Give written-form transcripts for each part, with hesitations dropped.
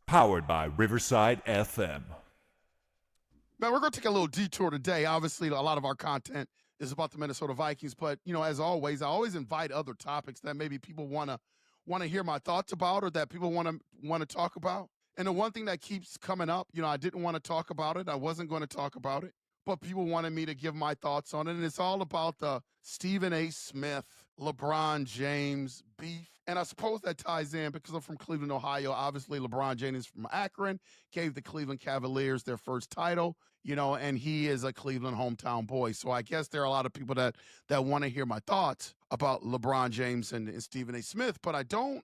Powered by Riverside FM. Man, we're going to take a little detour today. Obviously, a lot of our content is about the Minnesota Vikings, but as always, I always invite other topics that maybe people want to hear my thoughts about, or that people want to talk about. And the one thing that keeps coming up, I didn't want to talk about it. I wasn't going to talk about it, but people wanted me to give my thoughts on it. And it's all about the Stephen A. Smith, LeBron James beef. And I suppose that ties in because I'm from Cleveland, Ohio. Obviously, LeBron James is from Akron, gave the Cleveland Cavaliers their first title, and he is a Cleveland hometown boy. So I guess there are a lot of people that want to hear my thoughts about LeBron James and Stephen A. Smith, but I don't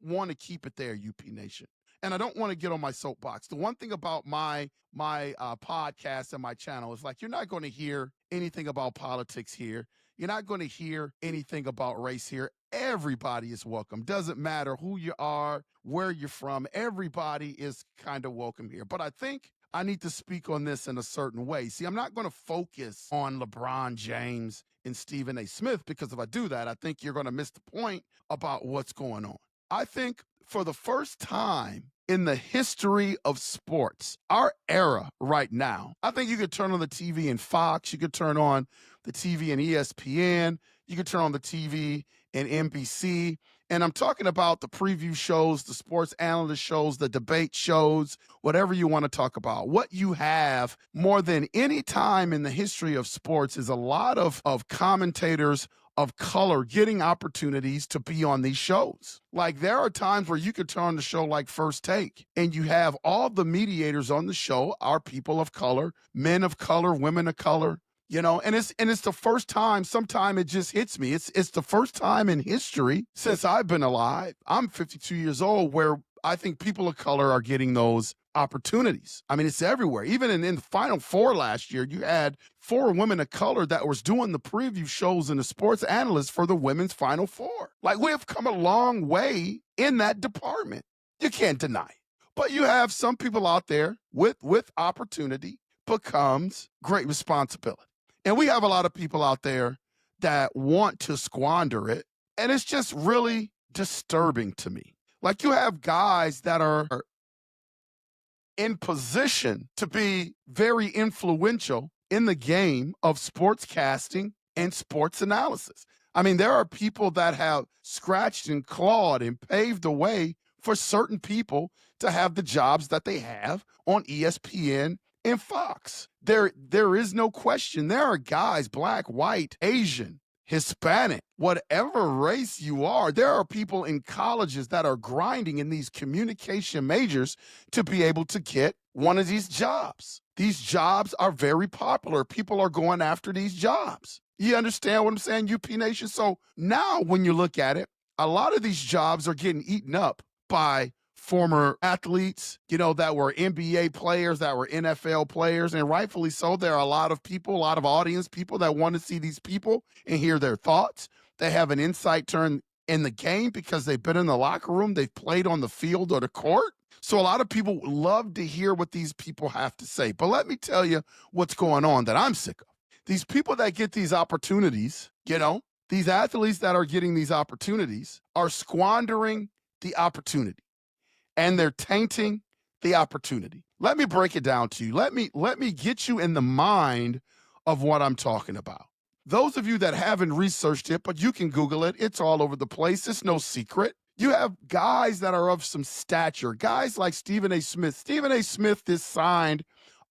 want to keep it there, UP Nation. And I don't want to get on my soapbox. The one thing about my podcast and my channel is, like, you're not going to hear anything about politics here. You're not going to hear anything about race here. Everybody is welcome. Doesn't matter who you are, where you're from. Everybody is kind of welcome here. But I think I need to speak on this in a certain way. See, I'm not going to focus on LeBron James and Stephen A. Smith, because if I do that, I think you're going to miss the point about what's going on. I think for the first time in the history of sports, our era right now, I think you could turn on the TV in Fox, you could turn on the TV in ESPN, you could turn on the TV in NBC, and I'm talking about the preview shows, the sports analyst shows, the debate shows, whatever you want to talk about. What you have more than any time in the history of sports is a lot of commentators of color getting opportunities to be on these shows. Like, there are times where you could turn on the show like First Take, and you have all the mediators on the show are people of color, men of color, women of color, and it's the first time. Sometime it just hits me. It's the first time in history since I've been alive. I'm 52 years old, where I think people of color are getting those opportunities. I mean, it's everywhere. Even in the Final Four last year, you had 4 women of color that was doing the preview shows and the sports analysts for the women's Final Four. Like, we have come a long way in that department. You can't deny it. But you have some people out there with opportunity becomes great responsibility. And we have a lot of people out there that want to squander it. And it's just really disturbing to me. Like, you have guys that are in position to be very influential in the game of sportscasting and sports analysis. I mean, there are people that have scratched and clawed and paved the way for certain people to have the jobs that they have on ESPN and Fox. There is no question. There are guys, black, white, Asian, Hispanic, whatever race you are, there are people in colleges that are grinding in these communication majors to be able to get one of these jobs. These jobs are very popular. People are going after these jobs. You understand what I'm saying, UP Nation? So now when you look at it, a lot of these jobs are getting eaten up by former athletes, that were NBA players, that were NFL players, and rightfully so. There are a lot of people, a lot of audience people that want to see these people and hear their thoughts. They have an insight turn in the game because they've been in the locker room, they've played on the field or the court. So a lot of people love to hear what these people have to say. But let me tell you what's going on that I'm sick of. These people that get these opportunities, these athletes that are getting these opportunities are squandering the opportunity. And they're tainting the opportunity. Let me break it down to you. Let me get you in the mind of what I'm talking about. Those of you that haven't researched it, but you can Google it. It's all over the place. It's no secret. You have guys that are of some stature, guys like Stephen A. Smith. Stephen A. Smith is signed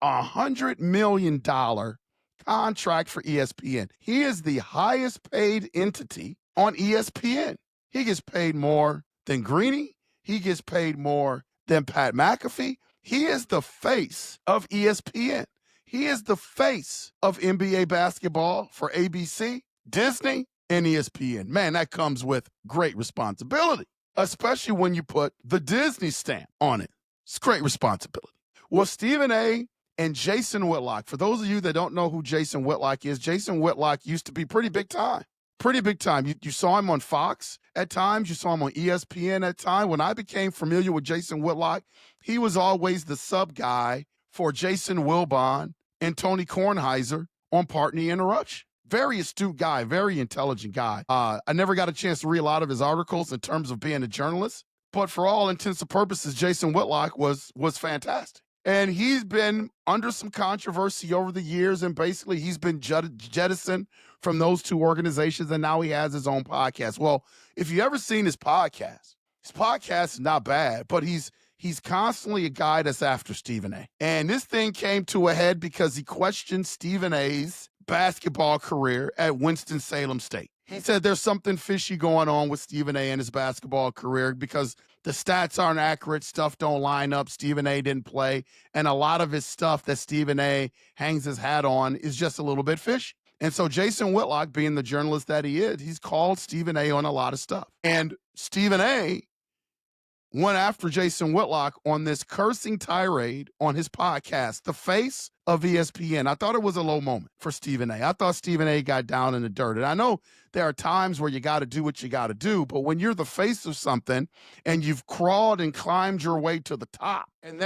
$100 million contract for ESPN. He is the highest paid entity on ESPN. He gets paid more than Greeny. He gets paid more than Pat McAfee. He is the face of ESPN. He is the face of NBA basketball for ABC, Disney, and ESPN. Man, that comes with great responsibility, especially when you put the Disney stamp on it. It's great responsibility. Well, Stephen A. and Jason Whitlock, for those of you that don't know who Jason Whitlock is, Jason Whitlock used to be pretty big time. Pretty big time. You saw him on Fox at times. You saw him on ESPN at times. When I became familiar with Jason Whitlock, he was always the sub guy for Jason Wilbon and Tony Kornheiser on Pardon the Interruption. Very astute guy, very intelligent guy. I never got a chance to read a lot of his articles in terms of being a journalist, But for all intents and purposes, Jason Whitlock was fantastic. And he's been under some controversy over the years, and basically he's been jettisoned from those two organizations, and now he has his own podcast. Well, if you ever seen his podcast is not bad, but he's constantly a guy that's after Stephen A. And this thing came to a head because he questioned Stephen A's basketball career at Winston-Salem State. He said there's something fishy going on with Stephen A and his basketball career because the stats aren't accurate, stuff don't line up, Stephen A didn't play, and a lot of his stuff that Stephen A hangs his hat on is just a little bit fishy. And so Jason Whitlock, being the journalist that he is, he's called Stephen A on a lot of stuff. And Stephen A went after Jason Whitlock on this cursing tirade on his podcast, The Face of ESPN. I thought it was a low moment for Stephen A. I thought Stephen A got down in the dirt. And I know there are times where you got to do what you got to do, but when you're the face of something and you've crawled and climbed your way to the top, and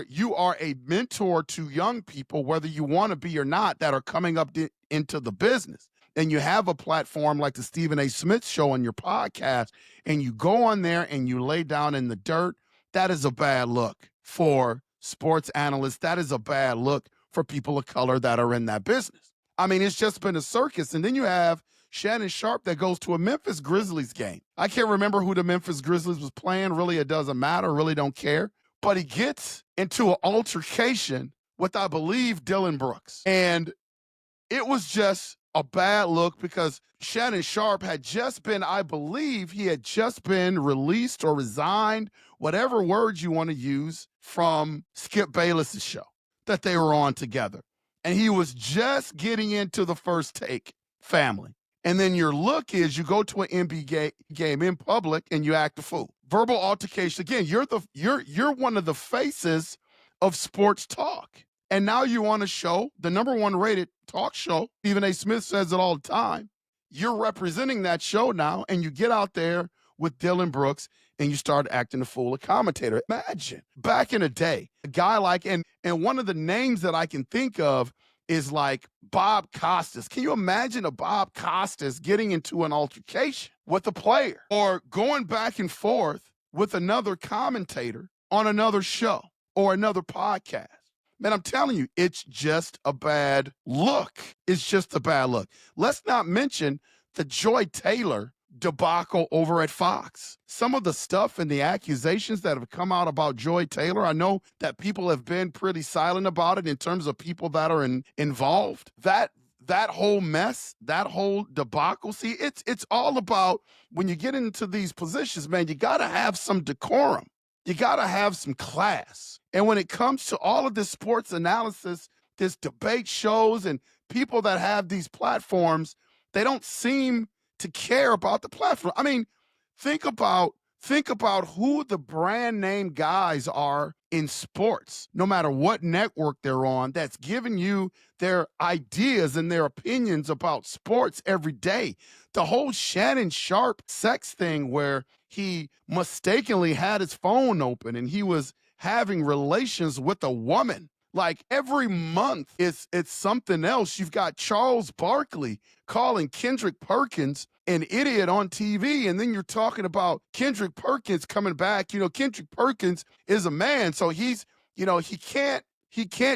you are a mentor to young people, whether you want to be or not, that are coming up into the business, and you have a platform like the Stephen A. Smith Show on your podcast, and you go on there and you lay down in the dirt, that is a bad look for sports analysts. That is a bad look for people of color that are in that business. I mean, it's just been a circus. And then you have Shannon Sharpe that goes to a Memphis Grizzlies game. I can't remember who the Memphis Grizzlies was playing. Really, it doesn't matter. Really don't care. But he gets into an altercation with, I believe, Dylan Brooks. And it was just a bad look because Shannon Sharpe had just been, I believe he had just been released or resigned, whatever word you want to use, from Skip Bayless's show that they were on together. And he was just getting into the First Take family. And then your look is you go to an NBA game in public and you act a fool. Verbal altercation. Again, you're one of the faces of sports talk. And now you're on a show, the number one rated talk show. Stephen A. Smith says it all the time. You're representing that show now, and you get out there with Dylan Brooks and you start acting a fool, a commentator. Imagine back in the day, a guy like, and one of the names that I can think of is like Bob Costas. Can you imagine a Bob Costas getting into an altercation with a player or going back and forth with another commentator on another show or another podcast? Man, I'm telling you, it's just a bad look. It's just a bad look. Let's not mention the Joy Taylor debacle over at Fox. Some of the stuff and the accusations that have come out about Joy Taylor, I know that people have been pretty silent about it in terms of people that are involved. That whole mess, that whole debacle, see, it's all about when you get into these positions, man, you got to have some decorum. You got to have some class. And when it comes to all of this sports analysis, this debate shows and people that have these platforms, they don't seem to care about the platform. I mean, think about who the brand name guys are in sports, no matter what network they're on, that's giving you their ideas and their opinions about sports every day. The whole Shannon Sharpe sex thing where he mistakenly had his phone open and he was having relations with a woman. Like every month, it's something else. You've got Charles Barkley calling Kendrick Perkins an idiot on TV, and then you're talking about Kendrick Perkins coming back. You know, Kendrick Perkins is a man, so he's, you know, he can't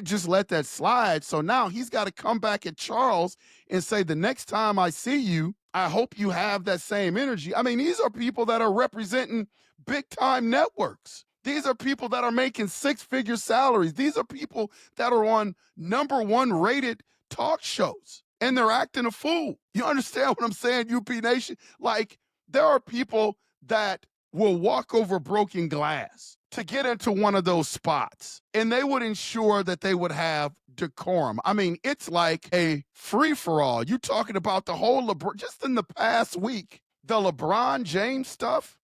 just let that slide. So now he's got to come back at Charles and say, the next time I see you, I hope you have that same energy. I mean, these are people that are representing big-time networks. These are people that are making six-figure salaries. These are people that are on number one rated talk shows, and they're acting a fool. You understand what I'm saying, UP Nation? Like, there are people that will walk over broken glass to get into one of those spots, and they would ensure that they would have decorum. I mean, it's like a free-for-all. You talking about the whole LeBron, just in the past week, the LeBron James stuff,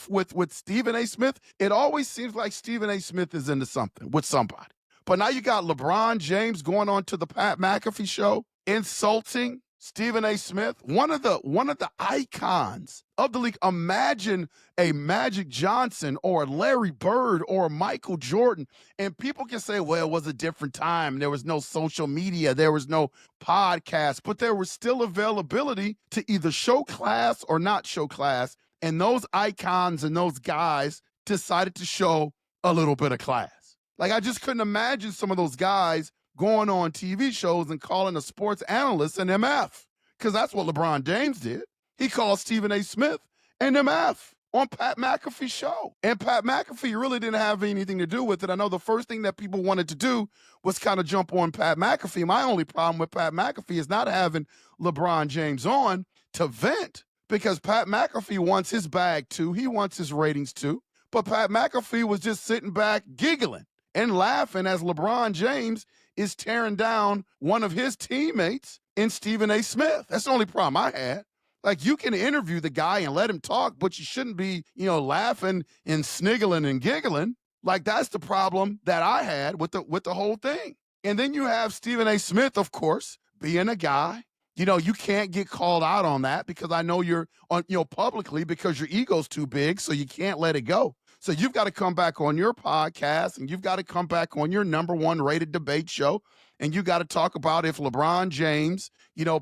with Stephen A. Smith, it always seems like Stephen A. Smith is into something with somebody. But now you got LeBron James going on to the Pat McAfee show, insulting Stephen A. Smith, one of the icons of the league. Imagine a Magic Johnson or Larry Bird or Michael Jordan. And people can say, well, it was a different time. There was no social media. There was no podcast. But there was still availability to either show class or not show class. And those icons and those guys decided to show a little bit of class. Like, I just couldn't imagine some of those guys going on TV shows and calling a sports analyst an MF, because that's what LeBron James did. He called Stephen A. Smith an MF on Pat McAfee's show. And Pat McAfee really didn't have anything to do with it. I know the first thing that people wanted to do was kind of jump on Pat McAfee. My only problem with Pat McAfee is not having LeBron James on to vent, because Pat McAfee wants his bag too. He wants his ratings too. But Pat McAfee was just sitting back giggling and laughing as LeBron James is tearing down one of his teammates in Stephen A. Smith. That's the only problem I had. Like, you can interview the guy and let him talk, but you shouldn't be, laughing and sniggling and giggling. Like, that's the problem that I had with the whole thing. And then you have Stephen A. Smith, of course, being a guy. You can't get called out on that, because I know you're on, publicly, because your ego's too big, so you can't let it go. So you've got to come back on your podcast, and you've got to come back on your #1 rated debate show, and you got to talk about if LeBron James,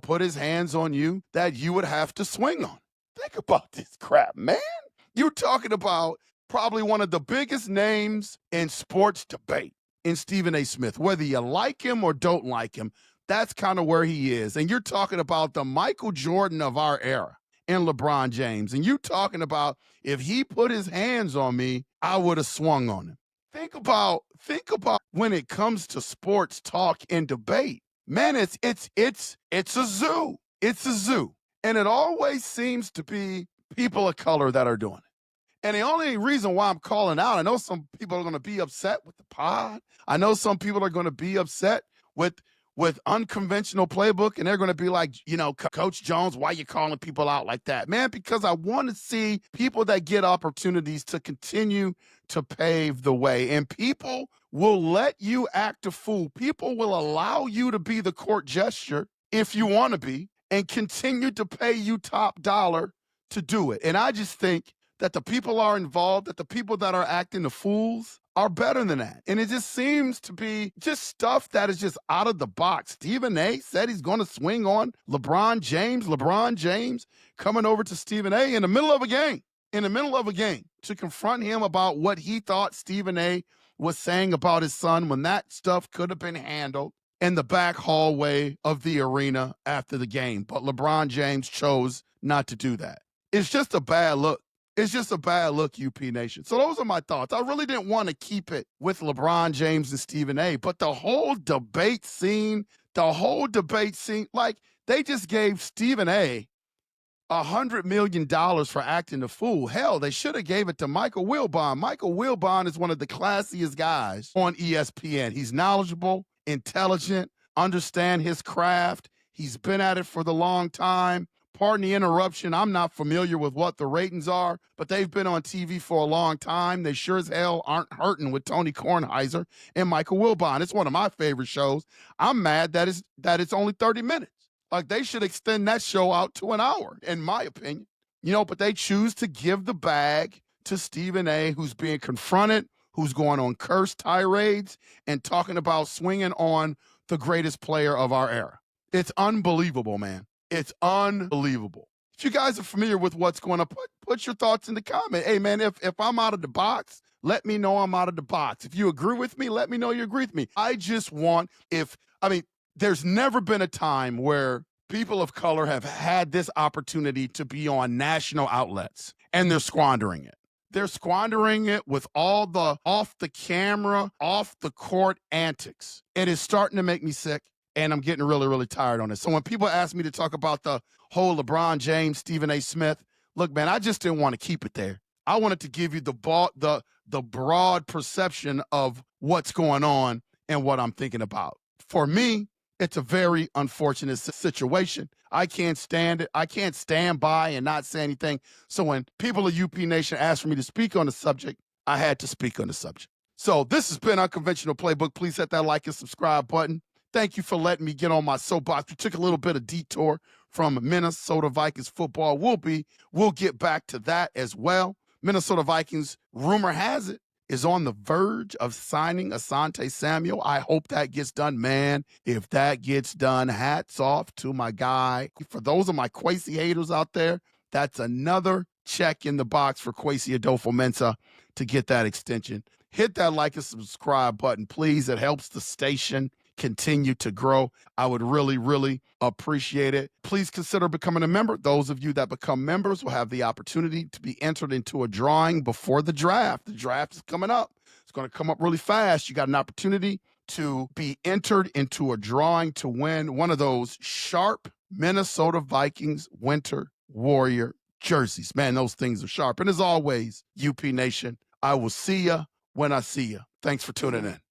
put his hands on you, that you would have to swing on. Think about this crap, man. You're talking about probably one of the biggest names in sports debate in Stephen A. Smith. Whether you like him or don't like him, that's kind of where he is. And you're talking about the Michael Jordan of our era and LeBron James. And you talking about, if he put his hands on me, I would have swung on him. Think about when it comes to sports talk and debate. Man, it's a zoo. It's a zoo. And it always seems to be people of color that are doing it. And the only reason why I'm calling out, I know some people are going to be upset with the pod. I know some people are going to be upset with unconventional playbook, and they're going to be like, Coach Jones, why you calling people out like that? Man, because I want to see people that get opportunities to continue to pave the way. And people will let you act a fool. People will allow you to be the court gesture if you want to be, and continue to pay you top dollar to do it. And I just think that the people are involved, that the people that are acting the fools are better than that. And it just seems to be just stuff that is just out of the box. Stephen A. said he's going to swing on LeBron James. LeBron James coming over to Stephen A. in the middle of a game to confront him about what he thought Stephen A. was saying about his son, when that stuff could have been handled in the back hallway of the arena after the game. But LeBron James chose not to do that. It's just a bad look. It's just a bad look, UP Nation. So those are my thoughts. I really didn't want to keep it with LeBron James and Stephen A., but the whole debate scene, like, they just gave Stephen A. $100 million for acting the fool. Hell, they should have gave it to Michael Wilbon. Michael Wilbon is one of the classiest guys on ESPN. He's knowledgeable, intelligent, understand his craft. He's been at it for the long time. Pardon the interruption. I'm not familiar with what the ratings are, but they've been on TV for a long time. They sure as hell aren't hurting with Tony Kornheiser and Michael Wilbon. It's one of my favorite shows. I'm mad that it's only 30 minutes. Like, they should extend that show out to an hour, in my opinion. But they choose to give the bag to Stephen A., who's being confronted, who's going on curse tirades and talking about swinging on the greatest player of our era. It's unbelievable, man. It's unbelievable. If you guys are familiar with what's going on, put your thoughts in the comment. Hey, man, if I'm out of the box, let me know I'm out of the box. If you agree with me, let me know you agree with me. I just want, there's never been a time where people of color have had this opportunity to be on national outlets, and they're squandering it. They're squandering it with all the off-the-camera, off-the-court antics. It is starting to make me sick. And I'm getting really, really tired on it. So when people ask me to talk about the whole LeBron James, Stephen A. Smith, look, man, I just didn't want to keep it there. I wanted to give you the broad perception of what's going on and what I'm thinking about. For me, it's a very unfortunate situation. I can't stand it. I can't stand by and not say anything. So when people of UP Nation asked for me to speak on the subject, I had to speak on the subject. So this has been Unconventional Playbook. Please hit that like and subscribe button. Thank you for letting me get on my soapbox. We took a little bit of detour from Minnesota Vikings football. We'll get back to that as well. Minnesota Vikings, rumor has it, is on the verge of signing Asante Samuel. I hope that gets done, man. If that gets done, hats off to my guy. For those of my Kwesi haters out there, that's another check in the box for Kwesi Adolfo-Mensah to get that extension. Hit that like and subscribe button, please. It helps the station continue to grow. I would really, really appreciate it. Please consider becoming a member. Those of you that become members will have the opportunity to be entered into a drawing before the draft. The draft is coming up. It's going to come up really fast. You got an opportunity to be entered into a drawing to win one of those sharp Minnesota Vikings Winter Warrior jerseys. Man, those things are sharp. And as always, UP Nation, I will see ya when I see ya. Thanks for tuning in.